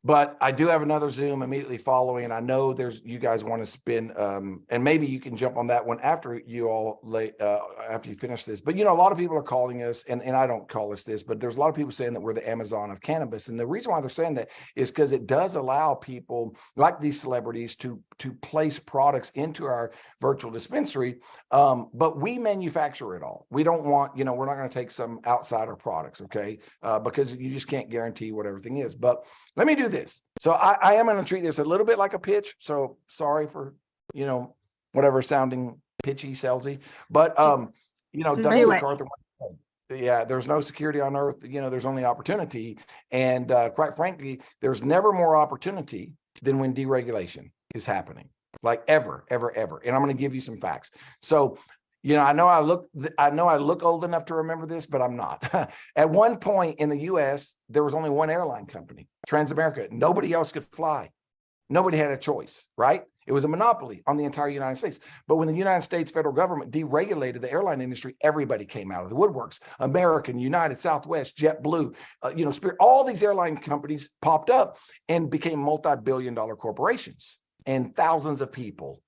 But I do have another Zoom immediately following, and I know you guys want to spend, and maybe you can jump on that one after you all after you finish this. But a lot of people are calling us, and I don't call us this, but there's a lot of people saying that we're the Amazon of cannabis, and the reason why they're saying that is because it does allow people like these celebrities to place products into our virtual dispensary, but we manufacture it all. We don't want, we're not going to take some outsider products, okay? Because you just can't guarantee what everything is. But let me do this. So I am going to treat this a little bit like a pitch. So sorry for, whatever sounding pitchy, salesy, but, Douglas MacArthur, yeah, there's no security on earth. There's only opportunity. And quite frankly, there's never more opportunity than when deregulation is happening, like ever. And I'm going to give you some facts. So, I know I look old enough to remember this, but I'm not. At one point in the US, there was only one airline company, Transamerica. Nobody else could fly. Nobody had a choice, right? It was a monopoly on the entire United States. But when the United States federal government deregulated the airline industry, everybody came out of the woodworks. American, United, Southwest, JetBlue, Spirit, all these airline companies popped up and became multi-billion-dollar corporations. And thousands of people,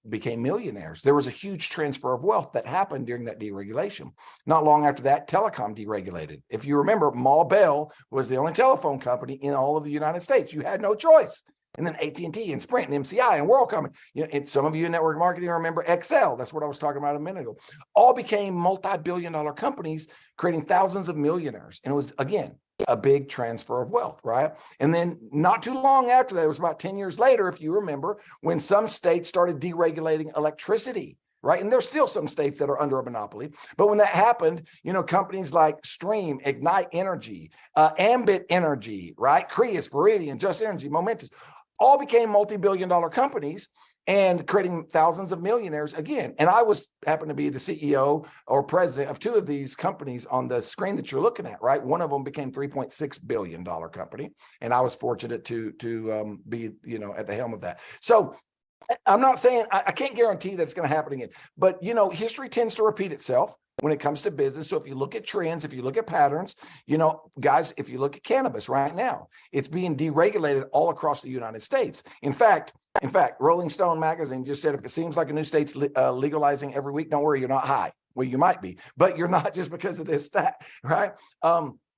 became millionaires. There was a huge transfer of wealth that happened during that deregulation. Not long after that, telecom deregulated. If you remember, Ma Bell was the only telephone company in all of the United States. You had no choice. And then AT&T and Sprint and MCI and WorldCom. And some of you in network marketing remember Excel. That's what I was talking about a minute ago. All became multi-billion-dollar companies, creating thousands of millionaires. And it was, again, a big transfer of wealth, right? And then not too long after that, it was about 10 years later, if you remember, when some states started deregulating electricity, right? And there's still some states that are under a monopoly. But when that happened, companies like Stream, Ignite Energy, Ambit Energy, right? Creus, Viridian, Just Energy, Momentus, all became multi-billion-dollar companies and creating thousands of millionaires again. And I happened to be the CEO or president of two of these companies on the screen that you're looking at, right? One of them became $3.6 billion company. And I was fortunate to be, at the helm of that. So I'm not saying, I can't guarantee that it's going to happen again, but history tends to repeat itself when it comes to business. So if you look at trends, if you look at patterns, guys, if you look at cannabis right now, it's being deregulated all across the United States. In fact, Rolling Stone magazine just said, if it seems like a new state's legalizing every week, don't worry, you're not high. Well, you might be, but you're not just because of this, that, right?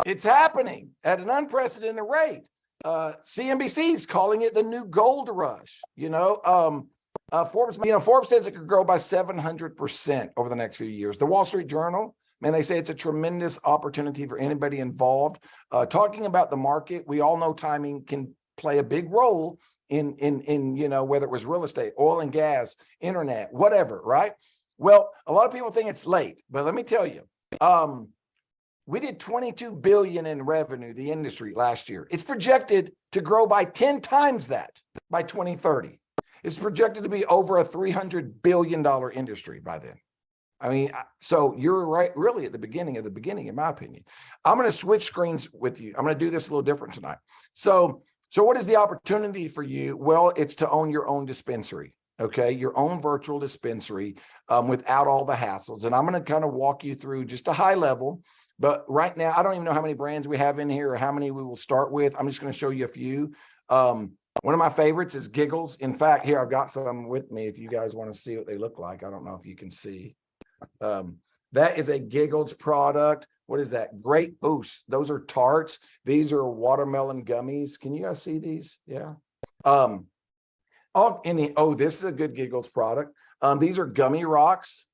It's happening at an unprecedented rate. CNBC is calling it the new gold rush. Forbes says it could grow by 700% over the next few years. The Wall Street Journal, man, they say it's a tremendous opportunity for anybody involved. Talking about the market, we all know timing can play a big role in whether it was real estate, oil and gas, internet, whatever, right? Well, a lot of people think it's late, but let me tell you, we did 22 billion in revenue, the industry last year. It's projected to grow by 10 times that by 2030. It's projected to be over a $300 billion industry by then. I mean, so you're right, really at the beginning, in my opinion. I'm going to switch screens with you. I'm going to do this a little different tonight. So what is the opportunity for you? Well, it's to own your own dispensary. Okay, your own virtual dispensary without all the hassles. And I'm going to kind of walk you through just a high level. But right now, I don't even know how many brands we have in here or how many we will start with. I'm just going to show you a few. One of my favorites is Giggles. In fact, here I've got some with me if you guys want to see what they look like. I don't know if you can see. That is a Giggles product. What is that? Great Boost. Those are tarts. These are watermelon gummies. Can you guys see these? Yeah. This is a good Giggles product. These are Gummy Rocks.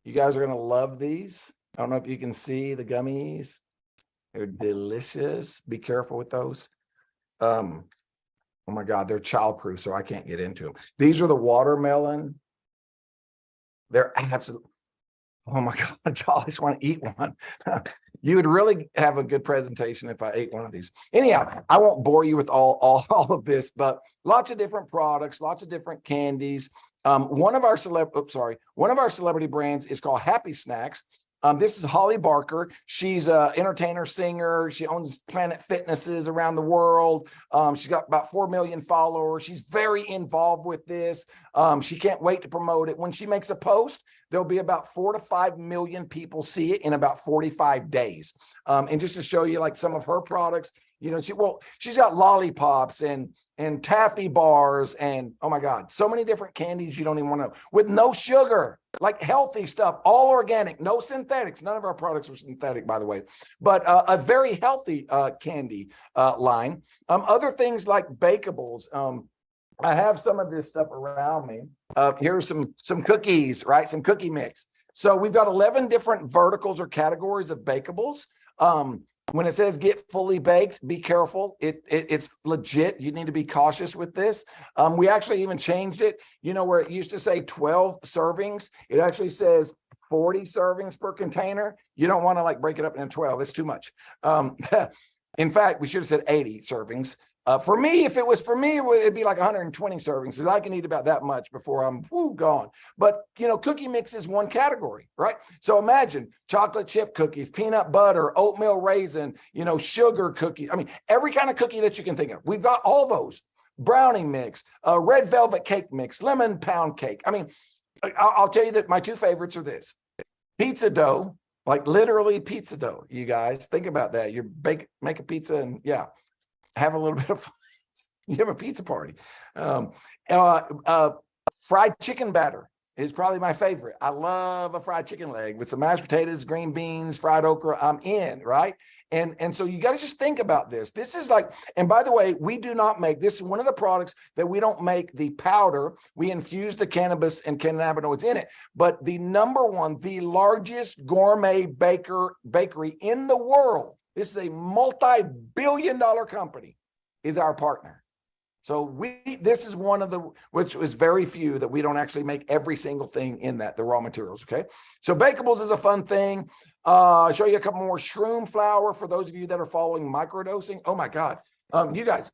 You guys are going to love these. I don't know if you can see the gummies. They're delicious. Be careful with those. Oh my God, they're childproof, so I can't get into them. These are the watermelon. They're absolutely, oh my God, y'all, I just want to eat one. You would really have a good presentation if I ate one of these. Anyhow, I won't bore you with all of this, but lots of different products, lots of different candies. One of our celebrity brands is called Happy Snacks. This is Holly Barker. She's an entertainer, singer. She owns Planet Fitnesses around the world. She's got about 4 million followers. She's very involved with this. She can't wait to promote it. When she makes a post, there'll be about 4 to 5 million people see it in about 45 days. And just to show you like some of her products, You know, she's got lollipops and taffy bars and, oh my God, so many different candies you don't even want to know, with no sugar, like healthy stuff, all organic, no synthetics. None of our products are synthetic, by the way, but a very healthy candy line. Other things like bakables. I have some of this stuff around me. Here's some cookies, right? Some cookie mix. So we've got 11 different verticals or categories of bakables. When it says get fully baked, be careful. It's legit. You need to be cautious with this. We actually even changed it. You know, where it used to say 12 servings, it actually says 40 servings per container. You don't want to like break it up into 12. It's too much. In fact, we should have said 80 servings. For me, if it was for me, it'd be like 120 servings, because I can eat about that much before I'm gone. But, you know, cookie mix is one category, right? So imagine chocolate chip cookies, peanut butter, oatmeal raisin, you know, sugar cookies. I mean, every kind of cookie that you can think of. We've got all those. Brownie mix, red velvet cake mix, lemon pound cake. I mean, I'll tell you that my two favorites are this. Pizza dough, like literally pizza dough, you guys. Think about that. You make a pizza and have a little bit of fun. You have a pizza party. Fried chicken batter is probably my favorite. I love a fried chicken leg with some mashed potatoes, green beans, fried okra. I'm in, right? And so you got to just think about this. This is like, and by the way, we do not make, this is one of the products that we don't make the powder. We infuse the cannabis and cannabinoids in it. But the number one, the largest gourmet bakery in the world, this is a multi-billion-dollar company, is our partner. So this is one of the, which is very few that we don't actually make every single thing in that, the raw materials, okay? So bakables is a fun thing. I'll show you a couple more. Shroom flour, for those of you that are following microdosing. Oh my God, you guys,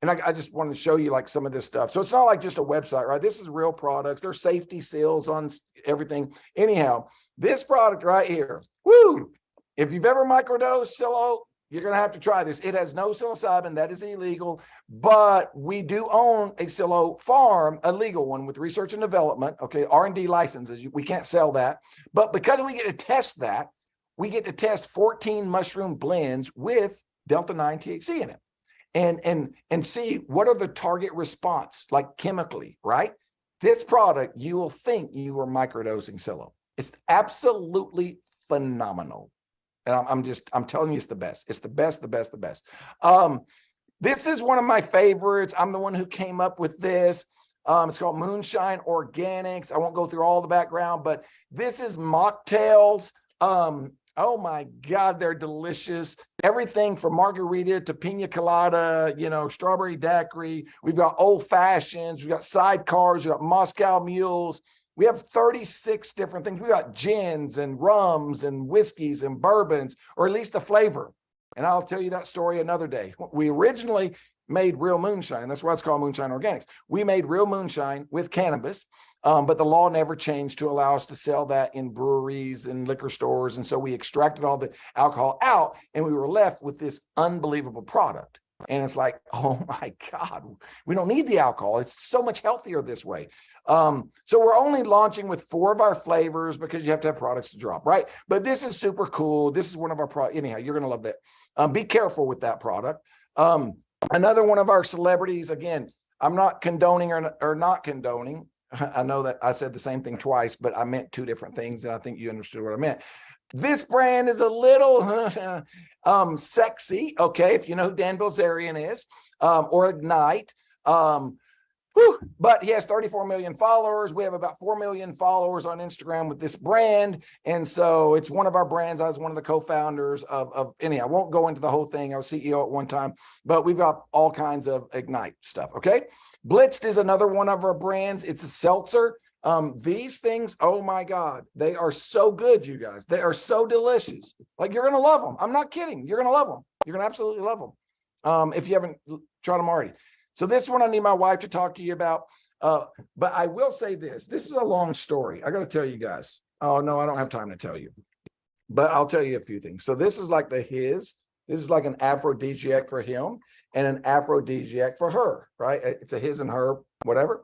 and I just wanted to show you like some of this stuff. So it's not like just a website, right? This is real products. There's safety seals on everything. Anyhow, this product right here, woo! If you've ever microdosed psilo, you're going to have to try this. It has no psilocybin. That is illegal. But we do own a psilo farm, a legal one with research and development, okay, R&D licenses. We can't sell that. But because we get to test that, we get to test 14 mushroom blends with Delta 9 THC in it and see what are the target response, like chemically, right? This product, you will think you are microdosing psilo. It's absolutely phenomenal. And I'm telling you, it's the best. It's the best, the best, the best. This is one of my favorites. I'm the one who came up with this. It's called Moonshine Organics. I won't go through all the background, but this is mocktails. Oh my God, they're delicious. Everything from margarita to pina colada, you know, strawberry daiquiri. We've got old fashions. We've got sidecars. We've got Moscow mules. We have 36 different things. We got gins and rums and whiskeys and bourbons, or at least the flavor. And I'll tell you that story another day. We originally made real moonshine. That's why it's called Moonshine Organics. We made real moonshine with cannabis, but the law never changed to allow us to sell that in breweries and liquor stores. And so we extracted all the alcohol out, and we were left with this unbelievable product. And it's like, oh my God, we don't need the alcohol. It's so much healthier this way. So we're only launching with 4 of our flavors because you have to have products to drop, right? But this is super cool. This is one of our products. Anyhow, you're going to love that. Be careful with that product. Another one of our celebrities, again, I'm not condoning or not condoning. I know that I said the same thing twice, but I meant 2 different things, and I think you understood what I meant. This brand is a little sexy, okay, if you know who Dan Bilzerian is, or Ignite. But he has 34 million followers. We have about 4 million followers on Instagram with this brand. And so it's one of our brands. I was one of the co-founders of anyhow, I won't go into the whole thing. I was CEO at one time, but we've got all kinds of Ignite stuff, okay? Blitzed is another one of our brands. It's a seltzer. These things, oh my God, they are so good, you guys. They are so delicious. Like, you're going to love them. I'm not kidding. You're going to love them. You're going to absolutely love them. If you haven't tried them already. So this one I need my wife to talk to you about. But I will say this. This is a long story. I got to tell you guys. Oh, no, I don't have time to tell you. But I'll tell you a few things. So this is like this is like an aphrodisiac for him and an aphrodisiac for her, right? It's a his and her, whatever.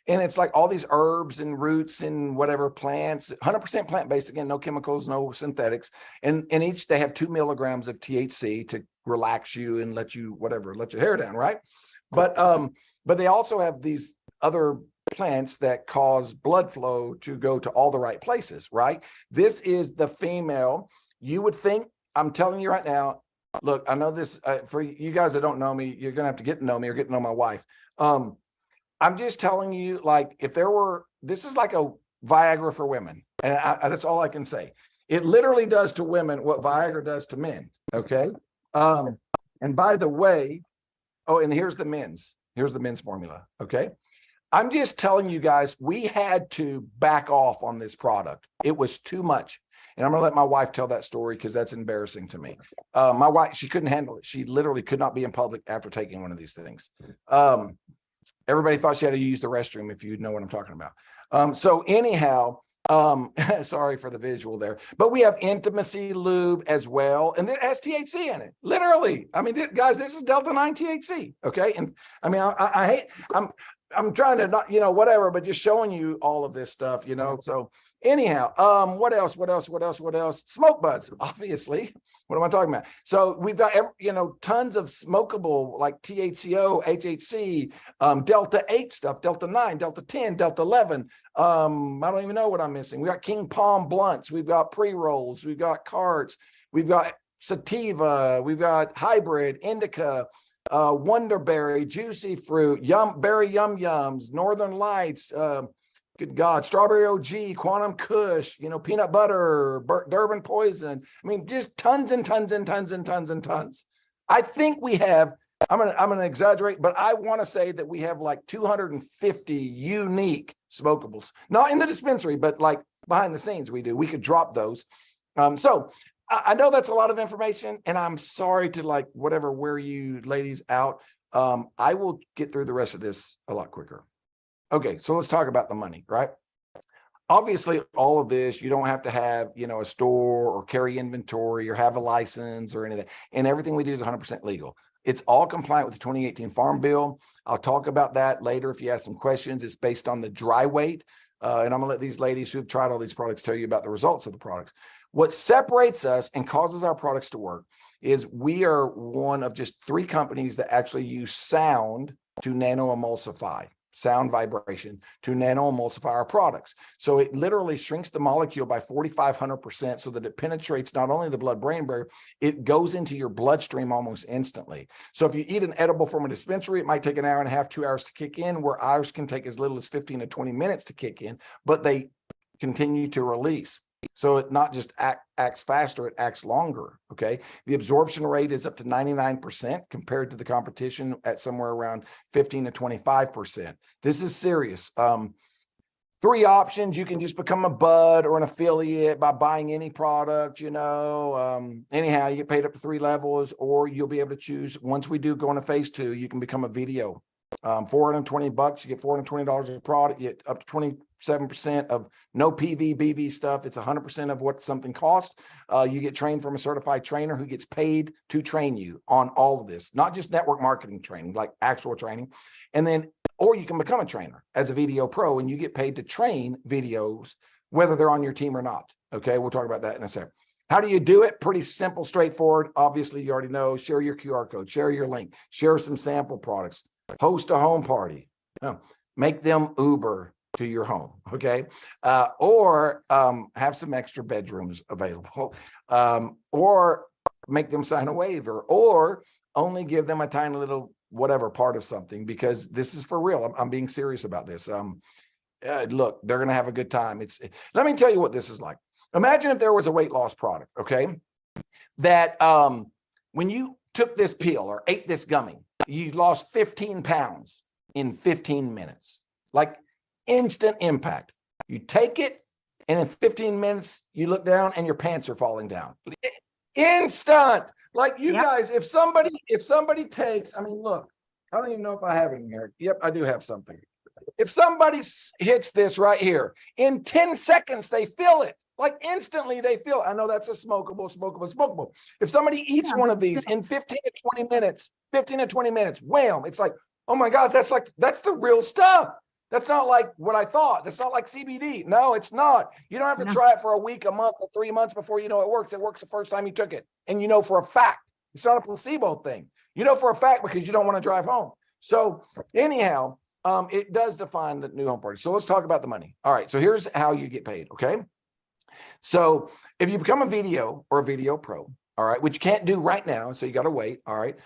And it's like all these herbs and roots and whatever plants, 100% plant-based, again, no chemicals, no synthetics. And each, they have 2 milligrams of THC to relax you and let you, whatever, let your hair down, right? But they also have these other plants that cause blood flow to go to all the right places, right? This is the female. You would think, I'm telling you right now, look, I know this, for you guys that don't know me, you're going to have to get to know me or get to know my wife. I'm just telling you, like, if there were, this is like a Viagra for women. And that's all I can say. It literally does to women what Viagra does to men. Okay. And by the way, oh, and here's the men's formula. Okay. I'm just telling you guys, we had to back off on this product. It was too much. And I'm going to let my wife tell that story because that's embarrassing to me. My wife, she couldn't handle it. She literally could not be in public after taking one of these things. Everybody thought she had to use the restroom, if you know what I'm talking about. So anyhow, sorry for the visual there, but we have intimacy lube as well. And it has THC in it, literally. I mean, guys, this is Delta 9 THC. Okay. And I mean, I hate, I'm trying to not, whatever, but just showing you all of this stuff, So anyhow, what else? Smoke buds, obviously. What am I talking about? So we've got, tons of smokable like THCO, HHC, Delta 8 stuff, Delta 9, Delta 10, Delta 11. I don't even know what I'm missing. We got King Palm blunts. We've got pre-rolls. We've got carts. We've got sativa. We've got hybrid, indica, Wonderberry, juicy fruit, berry yum yums, Northern Lights, good God, strawberry OG, quantum kush, peanut butter, Durban poison. I mean, just tons and tons and tons and tons and tons. I think we have, I'm gonna exaggerate, but I want to say that we have like 250 unique smokables, not in the dispensary, but like behind the scenes we do. We could drop those. So I know that's a lot of information, and I'm sorry to wear you ladies out. I will get through the rest of this a lot quicker. Okay, so let's talk about the money, right? Obviously, all of this, you don't have to have, a store or carry inventory or have a license or anything. And everything we do is 100% legal. It's all compliant with the 2018 Farm Bill. I'll talk about that later if you have some questions. It's based on the dry weight. And I'm gonna let these ladies who have tried all these products tell you about the results of the products. What separates us and causes our products to work is we are one of just 3 companies that actually use sound to nano emulsify, sound vibration to nano emulsify our products. So it literally shrinks the molecule by 4,500% so that it penetrates not only the blood-brain barrier, it goes into your bloodstream almost instantly. So if you eat an edible from a dispensary, it might take an hour and a half, 2 hours to kick in, where ours can take as little as 15 to 20 minutes to kick in, but they continue to release. So it not just acts faster, it acts longer, okay? The absorption rate is up to 99% compared to the competition at somewhere around 15 to 25%. This is serious. 3 options. You can just become a bud or an affiliate by buying any product, anyhow, you get paid up to 3 levels, or you'll be able to choose, once we do go into phase 2, you can become a video. $420, you get $420 of product, you get up to 27% of no PV, BV stuff. It's 100% of what something costs. You get trained from a certified trainer who gets paid to train you on all of this, not just network marketing training, like actual training. And then, or you can become a trainer as a video pro, and you get paid to train videos, whether they're on your team or not. Okay, we'll talk about that in a second. How do you do it? Pretty simple, straightforward. Obviously, you already know, share your QR code, share your link, share some sample products, host a home party, make them Uber to your home, okay? Or have some extra bedrooms available, or make them sign a waiver, or only give them a tiny little whatever part of something, because this is for real. I'm being serious about this. Look, they're gonna have a good time. Let me tell you what this is like. Imagine if there was a weight loss product, okay? That when you took this pill or ate this gummy, you lost 15 pounds in 15 minutes, like instant impact. You take it, and in 15 minutes, you look down and your pants are falling down. Instant. Like you guys, if somebody takes, I mean, look, I don't even know if I have it in here. Yep, I do have something. If somebody hits this right here, in 10 seconds, they feel it. Like instantly they feel, I know that's a smokable. If somebody eats one of these in 15 to 20 minutes, wham, it's like, oh my God, that's the real stuff. That's not like what I thought. That's not like CBD. No, it's not. You don't have to try it for a week, a month, or 3 months before you know it works. It works the first time you took it. And you know for a fact It's not a placebo thing. You know for a fact because you don't want to drive home. So anyhow, it does define the new home party. So let's talk about the money. All right. So here's how you get paid. Okay. So if you become a video or a video pro, all right, which you can't do right now, so you got to wait. All right.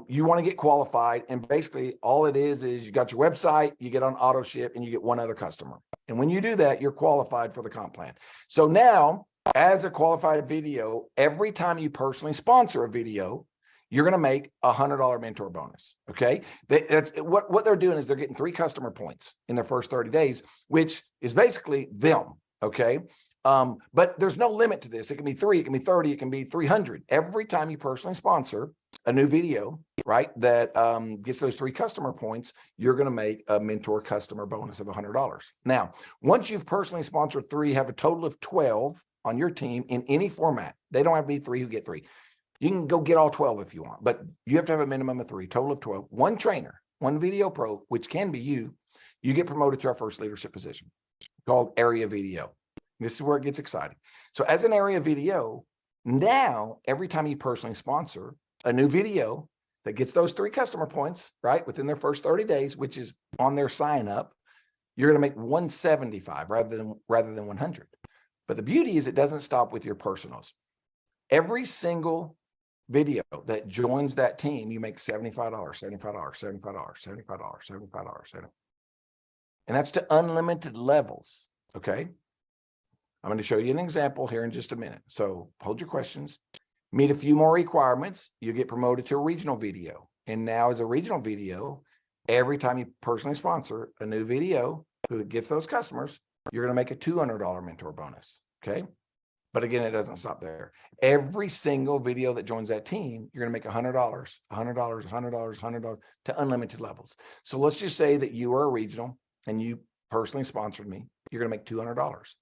You want to get qualified, and basically all it is you got your website, you get on auto ship, and you get one other customer. And when you do that, you're qualified for the comp plan. So now, as a qualified video, every time you personally sponsor a video, you're going to make $100 mentor bonus. Okay. That's what they're doing is they're getting 3 customer points in their first 30 days, which is basically them. Okay. But there's no limit to this. It can be 3, it can be 30, it can be 300. Every time you personally sponsor a new video, right, that gets those 3 customer points, you're going to make a mentor customer bonus of $100. Now, once you've personally sponsored 3, have a total of 12 on your team in any format. They don't have to be 3 who get 3. You can go get all 12 if you want, but you have to have a minimum of 3, total of 12. 1 trainer, 1 video pro, which can be you get promoted to our first leadership position called area VDO. This is where it gets exciting. So as an area VDO, now every time you personally sponsor a new video that gets those 3 customer points, right, within their first 30 days, which is on their sign up, you're going to make 175 rather than 100. But the beauty is it doesn't stop with your personals. Every single video that joins that team, you make $75, $75, $75, $75, $75. And that's to unlimited levels. Okay. I'm going to show you an example here in just a minute. So hold your questions. Meet a few more requirements. You get promoted to a regional video. And now as a regional video, every time you personally sponsor a new video who gets those customers, you're going to make a $200 mentor bonus. Okay. But again, it doesn't stop there. Every single video that joins that team, you're going to make $100, $100, $100, $100 to unlimited levels. So let's just say that you are a regional and you personally sponsored me. You're going to make $200.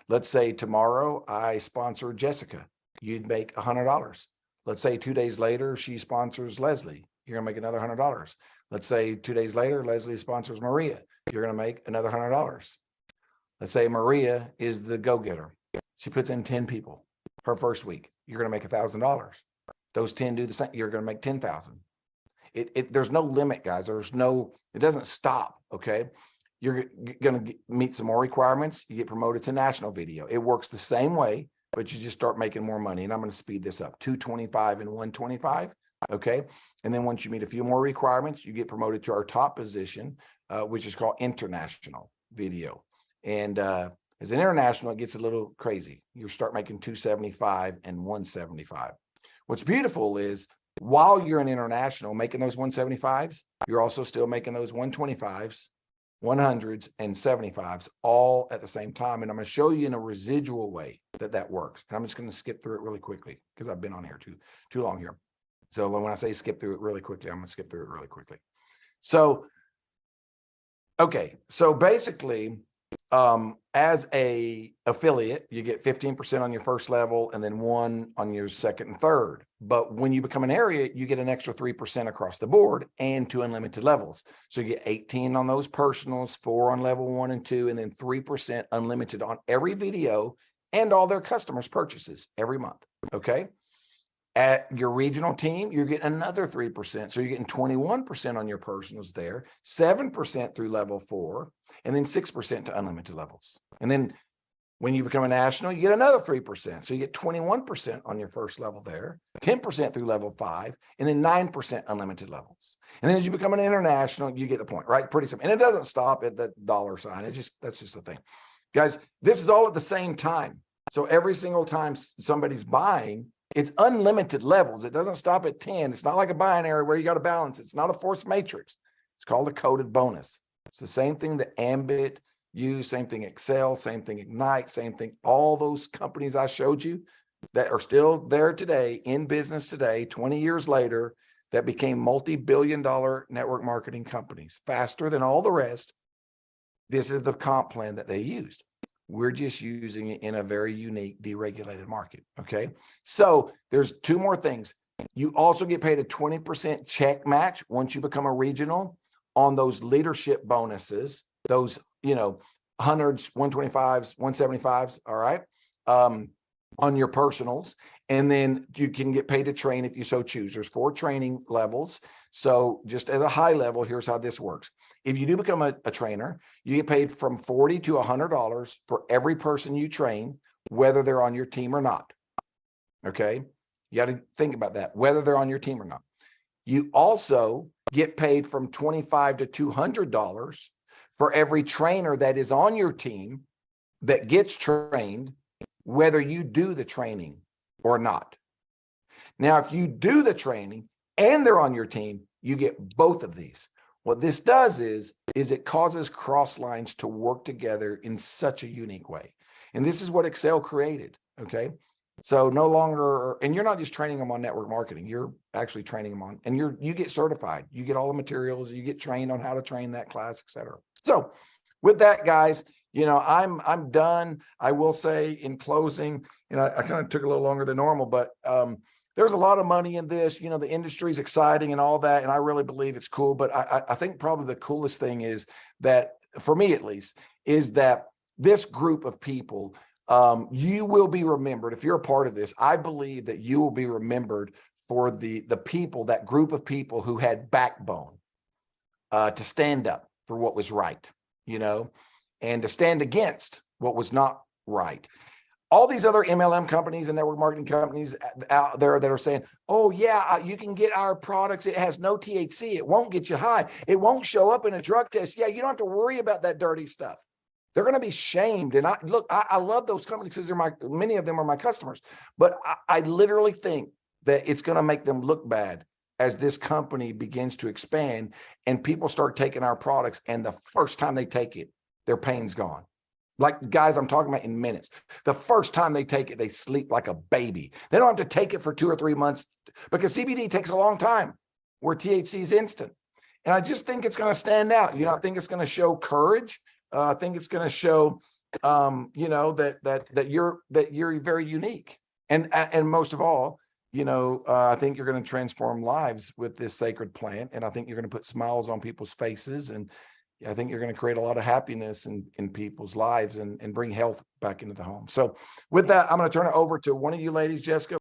Let's say tomorrow I sponsor Jessica. You'd make $100. Let's say 2 days later, she sponsors Leslie. You're going to make another $100. Let's say 2 days later, Leslie sponsors Maria. You're going to make another $100. Let's say Maria is the go-getter. She puts in 10 people her first week. You're going to make $1,000. Those 10 do the same. You're going to make 10,000. There's no limit, guys. It doesn't stop. Okay. You're going to meet some more requirements. You get promoted to national video. It works the same way, but you just start making more money. And I'm going to speed this up, 225 and 125. Okay. And then once you meet a few more requirements, you get promoted to our top position, which is called international video. And, as an international, it gets a little crazy. You start making 275 and 175. What's beautiful is while you're an international making those 175s, you're also still making those 125s, 100s, and 75s all at the same time. And I'm going to show you in a residual way that works. And I'm just going to skip through it really quickly because I've been on here too long here. So when I say skip through it really quickly, I'm going to skip through it really quickly. So, okay. So basically, as a affiliate, you get 15% on your first level and then 1 on your second and third. But when you become an area, you get an extra 3% across the board and 2 unlimited levels. So you get 18 on those personals, 4 on level 1 and 2, and then 3% unlimited on every video and all their customers' purchases every month. Okay. At your regional team, you're getting another 3%. So you're getting 21% on your personals there, 7% through level 4, and then 6% to unlimited levels. And then when you become a national, you get another 3%. So you get 21% on your first level there, 10% through level 5, and then 9% unlimited levels. And then as you become an international, you get the point, right? Pretty simple. And it doesn't stop at the dollar sign. That's just the thing. Guys, this is all at the same time. So every single time somebody's buying, it's unlimited levels. It doesn't stop at 10. It's not like a binary where you got to balance. It's not a forced matrix. It's called a coded bonus. It's the same thing that Ambit use, same thing Excel, same thing Ignite, same thing. All those companies I showed you that are still there today, in business today, 20 years later, that became multi-billion-dollar network marketing companies faster than all the rest. This is the comp plan that they used. We're just using it in a very unique deregulated market. Okay. So there's 2 more things. You also get paid a 20% check match once you become a regional on those leadership bonuses, those, 100s, 125s, 175s. All right. on your personals, and then you can get paid to train if you so choose. There's 4 training levels. So just at a high level, here's how this works. If you do become a trainer, you get paid from $40 to $100 for every person you train, whether they're on your team or not. Okay. You got to think about that, whether they're on your team or not. You also get paid from $25 to $200 for every trainer that is on your team that gets trained, whether you do the training or not. Now, if you do the training and they're on your team, you get both of these. What this does is it causes cross lines to work together in such a unique way. And this is what Excel created, okay? So no longer, and you're not just training them on network marketing, you're actually training them on, and you get certified, you get all the materials, you get trained on how to train that class, etc. So with that, guys, you know, I'm done. I will say in closing, and I kind of took a little longer than normal, but there's a lot of money in this. You know, the industry is exciting and all that, and I really believe it's cool. But I think probably the coolest thing is that, for me at least, is that this group of people, you will be remembered. If you're a part of this, I believe that you will be remembered for the people, that group of people who had backbone to stand up for what was right, you know, and to stand against what was not right. All these other MLM companies and network marketing companies out there that are saying, oh yeah, you can get our products. It has no THC. It won't get you high. It won't show up in a drug test. Yeah, you don't have to worry about that dirty stuff. They're going to be shamed. And I love those companies because many of them are my customers, but I literally think that it's going to make them look bad as this company begins to expand and people start taking our products. And the first time they take it, their pain's gone. Like guys I'm talking about in minutes. The first time they take it, they sleep like a baby. They don't have to take it for 2 or 3 months because CBD takes a long time where THC is instant. And I just think it's going to stand out. You know, I think it's going to show courage. I think it's going to show, you know, that you're very unique. And most of all, you know, I think you're going to transform lives with this sacred plant. And I think you're going to put smiles on people's faces. And I think you're going to create a lot of happiness in people's lives and bring health back into the home. So with that, I'm going to turn it over to one of you ladies, Jessica.